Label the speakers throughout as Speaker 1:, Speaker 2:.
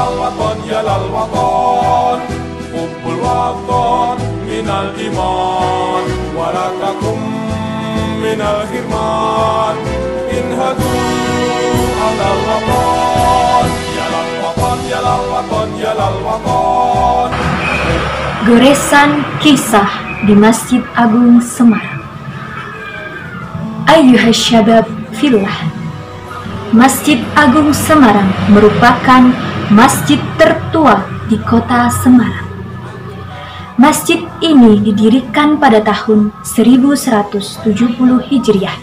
Speaker 1: الوطن يا للوطن حب الوطن من الإيمان ولا تكن من الحرمان انهضوا على الوطن يا للوطن يا للوطن يا للوطن.
Speaker 2: Goresan kisah di Masjid Agung Semarang. Ayyuhas syabab fillah. Masjid Agung Semarang merupakan masjid tertua di kota Semarang. Masjid ini didirikan pada tahun 1170 Hijriah,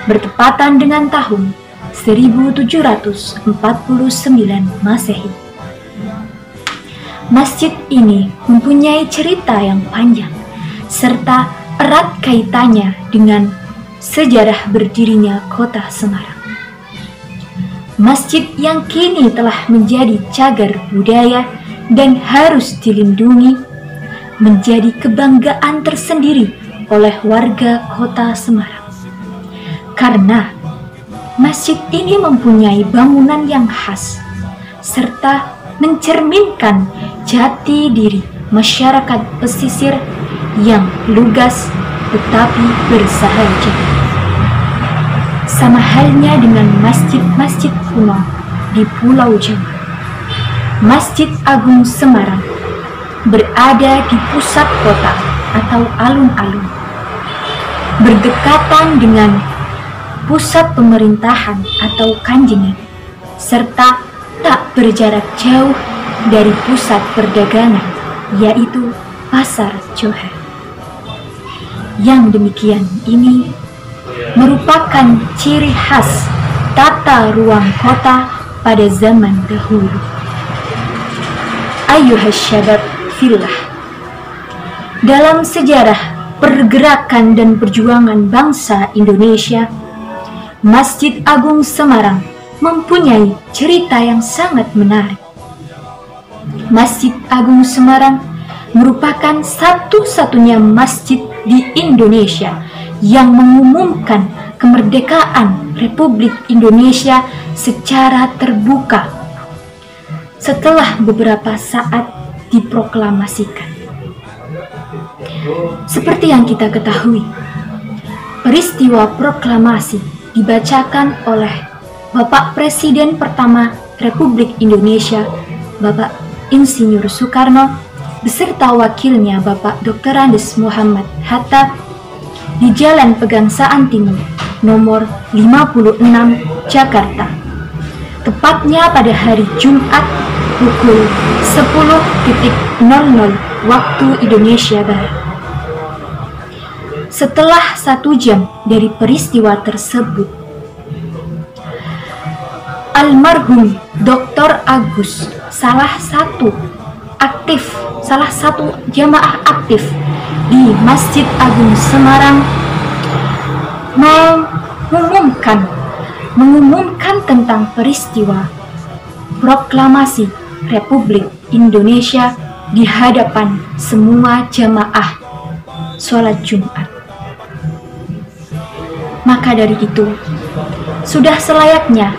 Speaker 2: bertepatan dengan tahun 1749 Masehi. Masjid ini mempunyai cerita yang panjang, serta erat kaitannya dengan sejarah berdirinya kota Semarang. Masjid yang kini telah menjadi cagar budaya dan harus dilindungi, menjadi kebanggaan tersendiri oleh warga kota Semarang. Karena masjid ini mempunyai bangunan yang khas, serta mencerminkan jati diri masyarakat pesisir yang lugas tetapi bersahaja. Sama halnya dengan masjid-masjid kuno di Pulau Jawa, Masjid Agung Semarang berada di pusat kota atau alun-alun, berdekatan dengan pusat pemerintahan atau kanjengan, serta tak berjarak jauh dari pusat perdagangan, yaitu Pasar Johar. Yang demikian ini merupakan ciri khas tata ruang kota pada zaman dahulu. Ayyuhas syabab fillah. Dalam sejarah pergerakan dan perjuangan bangsa Indonesia, Masjid Agung Semarang mempunyai cerita yang sangat menarik. Masjid Agung Semarang merupakan satu-satunya masjid di Indonesia yang mengumumkan kemerdekaan Republik Indonesia secara terbuka setelah beberapa saat diproklamasikan. Seperti yang kita ketahui, peristiwa proklamasi dibacakan oleh Bapak Presiden pertama Republik Indonesia, Bapak Insinyur Soekarno, beserta wakilnya Bapak Dr. Andes Muhammad Hatta di Jalan Pegangsaan Timur, nomor 56, Jakarta. Tepatnya pada hari Jumat pukul 10.00 waktu Indonesia Barat. Setelah 1 jam dari peristiwa tersebut, almarhum Dr. Agus, salah satu jamaah aktif di Masjid Agung Semarang, mengumumkan tentang peristiwa proklamasi Republik Indonesia di hadapan semua jamaah sholat Jumat. Maka dari itu, sudah selayaknya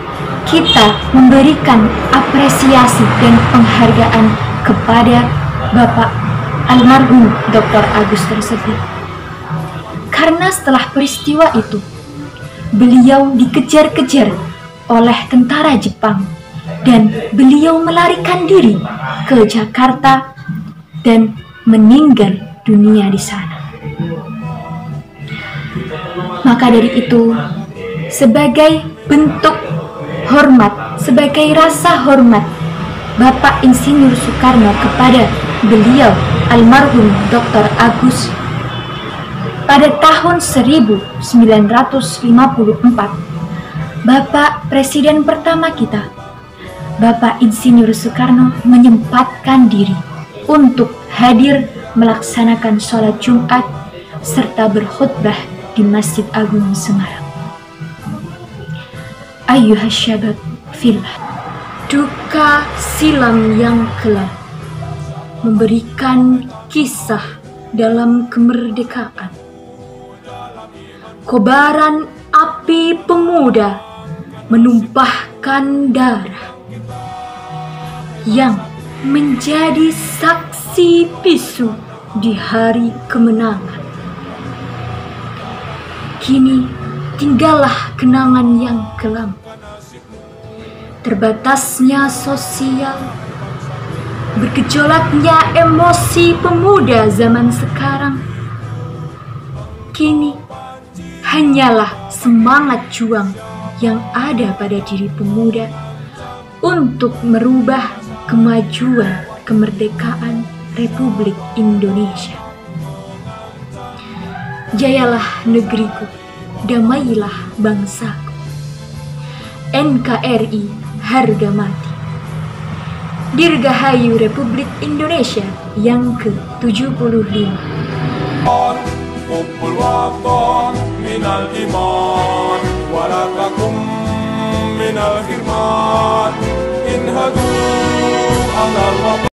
Speaker 2: kita memberikan apresiasi dan penghargaan kepada Bapak almarhum Dr. Agus tersebut. Karena setelah peristiwa itu, beliau dikejar-kejar oleh tentara Jepang dan beliau melarikan diri ke Jakarta dan meninggal dunia di sana. Maka dari itu, sebagai bentuk hormat, sebagai rasa hormat Bapak Insinyur Soekarno kepada beliau almarhum Dr. Agus, pada tahun 1954 Bapak Presiden pertama kita, Bapak Insinyur Soekarno, menyempatkan diri untuk hadir melaksanakan sholat Jumat serta berkhutbah di Masjid Agung Semarang. Ayyuhas syabab fillah. Duka silam yang kelam memberikan kisah dalam kemerdekaan. Kobaran api pemuda menumpahkan darah yang menjadi saksi bisu di hari kemenangan. Kini tinggallah kenangan yang kelam. Terbatasnya sosial, bergejolaknya emosi pemuda zaman sekarang. Kini hanyalah semangat juang yang ada pada diri pemuda untuk merubah kemajuan kemerdekaan Republik Indonesia. Jayalah negeriku, damailah bangsaku. NKRI harga mati. Dirgahayu Republik Indonesia yang ke-75.
Speaker 1: حب الوطن من الإيمان ولا تكن من الحرمان انهضوا على الوطن